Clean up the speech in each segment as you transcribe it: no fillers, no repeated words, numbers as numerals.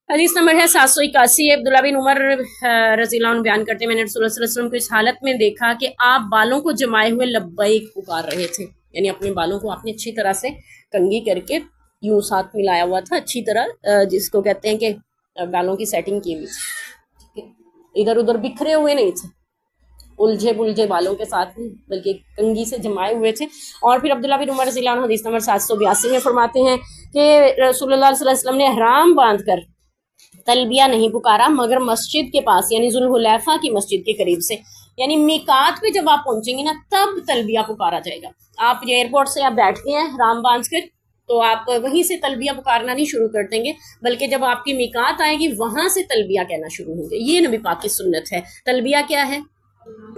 हदीस नंबर है 781। अब्दुल्लाह बिन उमर रज़ी अल्लाह अन्हु बयान करते हैं, मैंने रसूलुल्लाह सल्लल्लाहु अलैहि वसल्लम को इस हालत में देखा कि आप बालों को जमाए हुए लब्बैक पुकार रहे थे। यानी अपने बालों को आपने अच्छी तरह से कंघी करके यूं साथ मिलाया हुआ था, अच्छी तरह, जिसको कहते हैं कि बालों की सेटिंग की हुई थी, इधर उधर बिखरे हुए नहीं थे, उलझे बुलझे बालों के साथ नहीं, बल्कि कंघी से जमाए हुए थे। और फिर अब्दुल्लाह बिन उमर रज़ी अल्लाह अन्हु हदीस नंबर 782 में फरमाते हैं कि रसूलुल्लाह सल्लल्लाहु अलैहि वसल्लम ने ihram बांध कर तलबिया नहीं पुकारा मगर मस्जिद के पास, यानी जुल्हुलैफा की मस्जिद के करीब से, यानी मीकात पे जब आप पहुंचेंगे ना तब तलबिया पुकारा जाएगा। आप एयरपोर्ट से आप बैठते हैं ihram बांध कर, तो आप वहीं से तलबिया पुकारना नहीं शुरू कर देंगे, बल्कि जब आपकी मीकात आएगी वहां से तलबिया कहना शुरू होंगे। ये नबी पाक की सुन्नत है। तलबिया क्या है?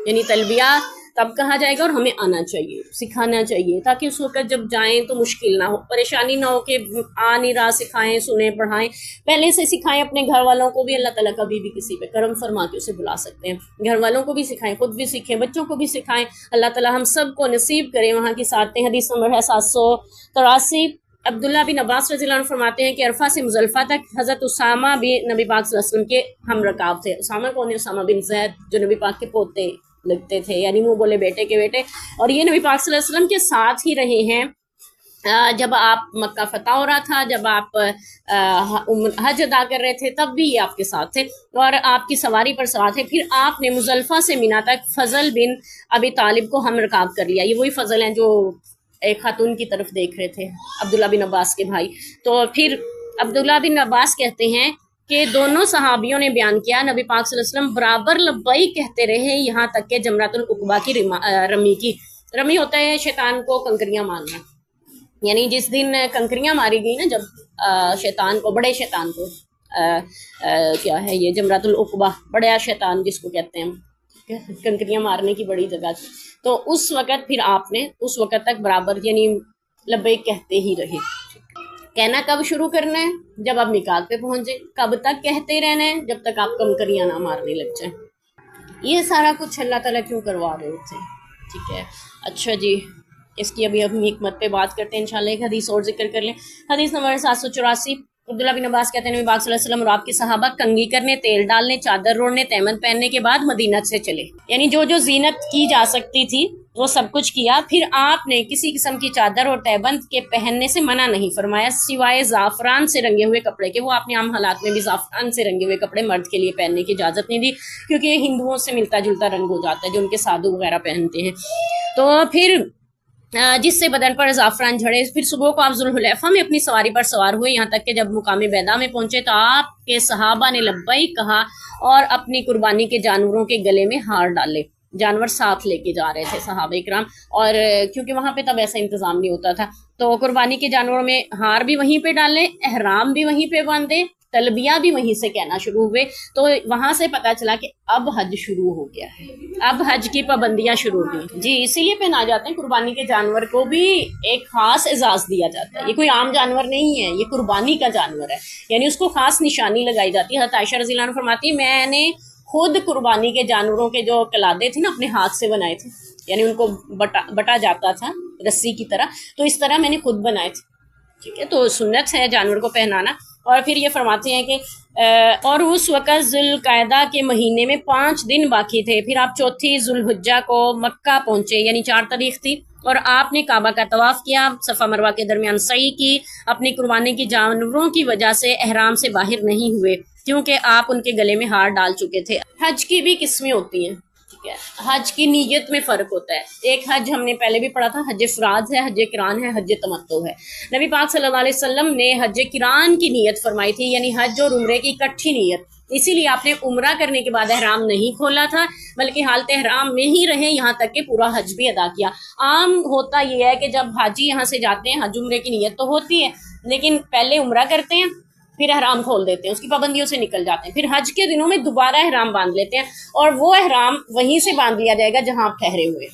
यानी तलबिया तब कहा जाएगा और हमें आना चाहिए, सिखाना चाहिए, ताकि उस वक्त जब जाएं तो मुश्किल ना हो, परेशानी ना हो कि आ नहीं रहा, सिखाएं, सुने, पढ़ाएं, पहले से सिखाएं। अपने घर वालों को भी अल्लाह ताला कभी भी किसी पे करम फरमा के उसे बुला सकते हैं, घर वालों को भी सिखाएं, खुद भी सीखें, बच्चों को भी सिखाएं। अल्लाह ताला हम सब को नसीब करें वहाँ की सादतें। हदीस नंबर है 783। अब्दुल्ला बिन अब्बास रज़ी अल्लाह अन्हु फरमाते हैं कि अरफा से मुज़ल्फ़ा तक हज़रत उसामा भी नबी पाक सल्लल्लाहु अलैहि वसल्लम के हम रकाब थे। उसामा कौन है? उसामा बिन ज़ैद, जो नबी पाक के पोते लगते थे, यानी मुँह बोले बेटे के बेटे। और ये नबी पाक सल्लल्लाहु अलैहि वसल्लम के साथ ही रहे हैं जब आप मक्का फतह हो रहा था, जब आप हज अदा कर रहे थे, तब भी ये आपके साथ थे और आपकी सवारी पर सवार थे। फिर आपने मुज़ल्फ़ा से मिना तक फ़ज़ल बिन अबी तालिब को हम रकाब कर लिया। ये वही फ़ज़ल हैं जो एक खातून की तरफ देख रहे थे, अब्दुल्ला बिन अब्बास के भाई। तो फिर अब्दुल्ला बिन अब्बास कहते हैं कि दोनों सहाबियों ने बयान किया, नबी पाक सल्लल्लाहु अलैहि वसल्लम बराबर लब्बई कहते रहे, यहाँ तक के जमरातुल उक़बा की रमी की। रमी होता है शैतान को कंकरियां मारना, यानी जिस दिन कंकरियां मारी गई ना, जब शैतान को, बड़े शैतान को, क्या है ये जमरातुल उक़बा, बड़ा शैतान जिसको कहते हैं, कंकरियां मारने की बड़ी जगह थी। तो उस वक़्त फिर आपने उस वक़्त तक बराबर यानी लब्बैक कहते ही रहे। कहना कब शुरू करना है? जब आप मिकात पे पहुंचे। कब तक कहते रहना है? जब तक आप कंकरियां ना मारने लग जाए। ये सारा कुछ अल्लाह ताला क्यों करवा रहे थे? ठीक है, अच्छा जी, इसकी अभी हम हिकमत पे बात करते हैं इंशाल्लाह। एक हदीस और जिक्र कर लें। हदीस नंबर 784। अब्दुल्ला बिन अब्बास कहते हैं नबी पाक सल्लल्लाहु अलैहि वसल्लम और आपके सहाबा कंघी करने, तेल डालने, चादर ओढ़ने, तहमद पहनने के बाद मदीना से चले। यानी जो जो जीनत की जा सकती थी वो सब कुछ किया। फिर आपने किसी किस्म की चादर और तहबंद के पहनने से मना नहीं फरमाया, सिवाय ज़ाफ़रान से रंगे हुए कपड़े के। वो आपने आम हालात में भी ज़ाफ़रान से रंगे हुए कपड़े मर्द के लिए पहनने की इजाज़त नहीं दी, क्योंकि ये हिंदुओं से मिलता जुलता रंग हो जाता है जो उनके साधु वगैरह पहनते हैं। तो फिर जिससे बदन पर ज़ाफ़रान झड़े। फिर सुबह को आप जुल्हुलैफा में अपनी सवारी पर सवार हुए, यहाँ तक कि जब मुकाम बैदा में पहुंचे तो आपके सहाबा ने लब्बैक कहा और अपनी कुर्बानी के जानवरों के गले में हार डाले। जानवर साथ लेके जा रहे थे सहाबा इकराम, और क्योंकि वहाँ पे तब ऐसा इंतज़ाम नहीं होता था, तो कुर्बानी के जानवरों में हार भी वहीं पे डाले, एहराम भी वहीं पे बांधे, तलबिया भी वहीं से कहना शुरू हुए। तो वहां से पता चला कि अब हज शुरू हो गया है, अब हज की पाबंदियां शुरू हो गई जी। इसीलिए पहना जाते हैं। कुर्बानी के जानवर को भी एक खास एजाज दिया जाता है। ये कोई आम जानवर नहीं है, ये कुर्बानी का जानवर है, यानी उसको खास निशानी लगाई जाती है। हज़रत आयशा रज़ी अल्लाह अन्हा फरमाती है, मैंने खुद कुर्बानी के जानवरों के जो कलादे थे ना अपने हाथ से बनाए थे, यानी उनको बटा जाता था रस्सी की तरह, तो इस तरह मैंने खुद बनाए थे। ठीक है, तो सुन्नत है जानवर को पहनाना। और फिर ये फरमाते हैं कि और उस वक़्त ज़ुल्क़ायदा के महीने में 5 दिन बाकी थे। फिर आप चौथी ज़ुल्हिज्जा को मक्का पहुँचे, यानी 4 तारीख थी, और आपने काबा का तवाफ़ किया, सफ़ा मरवा के दरमियान सई की। अपनी कुर्बानी के जानवरों की वजह से एहराम से बाहर नहीं हुए, क्योंकि आप उनके गले में हार डाल चुके थे। हज की भी किस्में होती हैं, ठीक है, हज की नीयत में फ़र्क होता है। एक हज हमने पहले भी पढ़ा था, हज इफ़राद है, हज किरान है, हज तमत्तु है। नबी पाक सल्लल्लाहु अलैहि वसल्लम ने हज किरान की नीयत फरमाई थी, यानी हज और उम्रे की इकट्ठी नीयत। इसीलिए आपने उम्रा करने के बाद एहराम नहीं खोला था, बल्कि हालत एहराम में ही रहे, यहाँ तक कि पूरा हज भी अदा किया। आम होता यह है कि जब हाजी यहाँ से जाते हैं, हज उम्रे की नीयत तो होती है, लेकिन पहले उम्रा करते हैं, फिर एहराम खोल देते हैं, उसकी पाबंदियों से निकल जाते हैं, फिर हज के दिनों में दोबारा एहराम बांध लेते हैं, और वो एहराम वहीं से बांध लिया जाएगा जहां आप ठहरे हुए।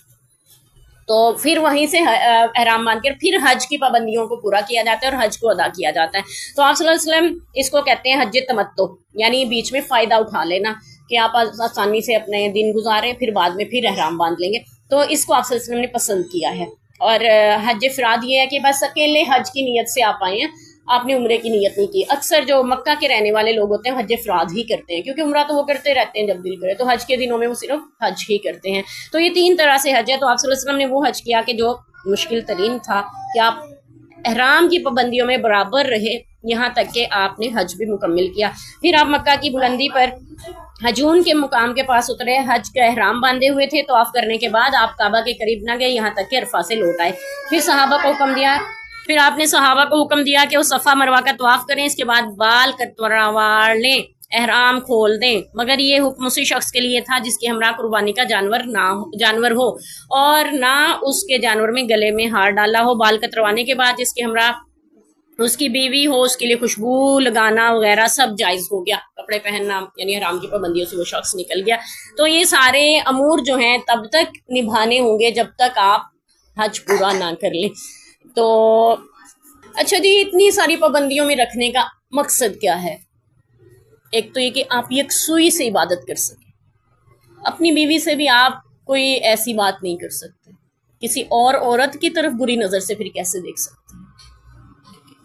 तो फिर वहीं से एहराम बांध कर फिर हज की पाबंदियों को पूरा किया जाता है और हज को अदा किया जाता है। तो आप सल्लल्लाहु अलैहि वसल्लम इसको कहते हैं हज तमत्तु, यानी बीच में फ़ायदा उठा लेना कि आप आसानी से अपने दिन गुजारें, फिर बाद में फिर एहराम बांध लेंगे। तो इसको आप सल्लल्लाहु अलैहि वसल्लम ने पसंद किया है। और हज इफ़राद ये है कि बस अकेले हज की नीयत से आप आए हैं, آپ نے عمرے کی نیت نہیں کی. اکثر جو مکہ کے رہنے والے لوگ ہوتے ہیں حج افراد ہی کرتے ہیں, کیونکہ عمرہ تو وہ کرتے رہتے ہیں جب دل کرے, تو حج کے دنوں میں وہ صرف حج ہی کرتے ہیں. تو یہ 3 طرح سے حج ہے. تو آپ صلی اللہ علیہ وسلم نے وہ حج کیا کہ جو مشکل ترین تھا, کہ آپ احرام کی پابندیوں میں برابر رہے یہاں تک کہ آپ نے حج بھی مکمل کیا. پھر آپ مکہ کی بلندی پر حجون کے مقام کے پاس اترے, حج کا احرام باندھے ہوئے تھے. طواف کرنے کے بعد آپ کعبہ کے قریب نہ گئے یہاں تک کہ عرفہ سے لوٹ آئے. پھر صحابہ کو حکم دیا, پھر آپ نے صحابہ کو حکم دیا کہ وہ صفا مروہ کا طواف کریں, اس کے بعد بال کٹوار لیں, احرام کھول دیں. مگر یہ حکم اسی شخص کے لیے تھا جس کے ہمراہ قربانی کا جانور ہو, اور نہ اس کے جانور میں گلے میں ہار ڈالا ہو. بال کتروانے کے بعد جس کے ہمراہ اس کی بیوی ہو, اس کے لیے خوشبو لگانا وغیرہ سب جائز ہو گیا. کپڑے پہننا یعنی حرام کی پابندیوں سے وہ شخص نکل گیا. تو یہ سارے امور جو ہیں تب تک نبھانے ہوں گے جب تک آپ حج پورا نہ کر لیں. تو اچھا جی, اتنی ساری پابندیوں میں رکھنے کا مقصد کیا ہے؟ ایک تو یہ کہ آپ یکسوئی سے عبادت کر سکیں. اپنی بیوی سے بھی آپ کوئی ایسی بات نہیں کر سکتے, کسی اور عورت کی طرف بری نظر سے پھر کیسے دیکھ سکتے ہیں؟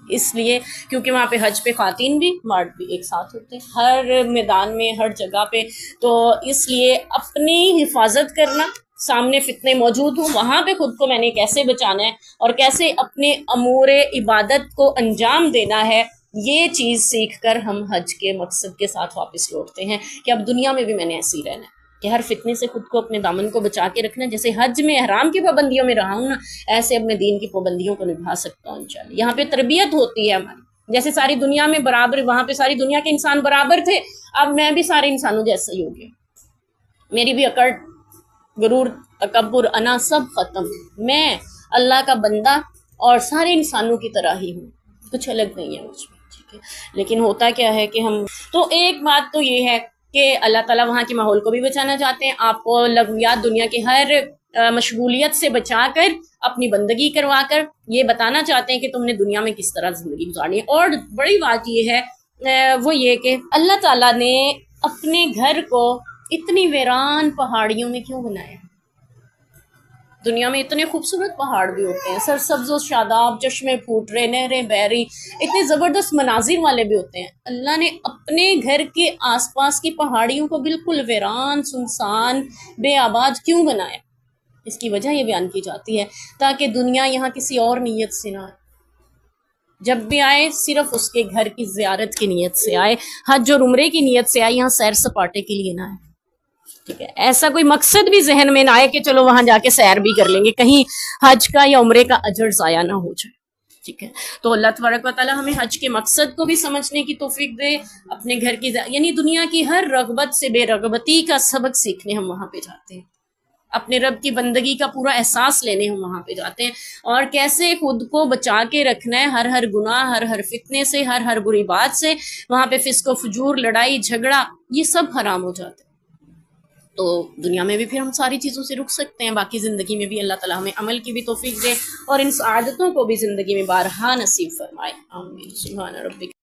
اس لیے کیونکہ وہاں پہ حج پہ خواتین بھی مرد بھی ایک ساتھ ہوتے ہیں ہر میدان میں, ہر جگہ پہ. تو اس لیے اپنی حفاظت کرنا, سامنے فتنے موجود ہوں وہاں پہ خود کو میں نے کیسے بچانا ہے اور کیسے اپنے امور عبادت کو انجام دینا ہے, یہ چیز سیکھ کر ہم حج کے مقصد کے ساتھ واپس لوٹتے ہیں کہ اب دنیا میں بھی میں نے ایسے ہی رہنا ہے, کہ ہر فتنے سے خود کو اپنے دامن کو بچا کے رکھنا. جیسے حج میں احرام کی پابندیوں میں رہا ہوں نا, ایسے اپنے دین کی پابندیوں کو نبھا سکتا ہوں انشاءاللہ. یہاں پہ تربیت ہوتی ہے ہماری, جیسے ساری دنیا میں برابر, وہاں پہ ساری دنیا کے انسان برابر تھے, اب میں بھی سارے انسانوں جیسا ہی ہو گیا. میری بھی اکڑ, غرور, تکبر, انا سب ختم. میں اللہ کا بندہ اور سارے انسانوں کی طرح ہی ہوں, کچھ الگ نہیں ہے مجھ میں. ٹھیک ہے, لیکن ہوتا کیا ہے کہ ہم تو ایک بات تو یہ ہے کہ اللہ تعالیٰ وہاں کے ماحول کو بھی بچانا چاہتے ہیں, آپ کو لغویات دنیا کے ہر مشغولیت سے بچا کر اپنی بندگی کروا کر یہ بتانا چاہتے ہیں کہ تم نے دنیا میں کس طرح زندگی گزارنی ہے. اور بڑی بات یہ ہے وہ یہ کہ اللہ تعالیٰ نے اپنے گھر کو اتنی ویران پہاڑیوں میں کیوں بنایا؟ دنیا میں اتنے خوبصورت پہاڑ بھی ہوتے ہیں, سرسبز و شاداب, چشمے پھوٹ رہے, نہریں بہہ رہی, اتنے زبردست مناظر والے بھی ہوتے ہیں. اللہ نے اپنے گھر کے آس پاس کی پہاڑیوں کو بالکل ویران, سنسان, بے آباد کیوں بنایا؟ اس کی وجہ یہ بیان کی جاتی ہے تاکہ دنیا یہاں کسی اور نیت سے نہ آئے. جب بھی آئے صرف اس کے گھر کی زیارت کی نیت سے آئے, حج اور عمرے کی نیت سے آئے, یہاں سیر سپاٹے کے لیے نہ آئے. ٹھیک ہے, ایسا کوئی مقصد بھی ذہن میں نہ آئے کہ چلو وہاں جا کے سیر بھی کر لیں گے, کہیں حج کا یا عمرے کا اجر ضائع نہ ہو جائے. ٹھیک ہے, تو اللہ تبارک و تعالیٰ ہمیں حج کے مقصد کو بھی سمجھنے کی توفیق دے. اپنے گھر کی یعنی دنیا کی ہر رغبت سے بے رغبتی کا سبق سیکھنے ہم وہاں پہ جاتے ہیں, اپنے رب کی بندگی کا پورا احساس لینے ہم وہاں پہ جاتے ہیں, اور کیسے خود کو بچا کے رکھنا ہے ہر گناہ, ہر فتنے سے, ہر بری بات سے. وہاں پہ فسق و فجور, لڑائی جھگڑا, یہ سب حرام ہو جاتا ہے. تو دنیا میں بھی پھر ہم ساری چیزوں سے رک سکتے ہیں, باقی زندگی میں بھی اللہ تعالیٰ ہمیں عمل کی بھی توفیق دے اور ان سعادتوں کو بھی زندگی میں بارہا نصیب فرمائے. آمین. سبحان ربک.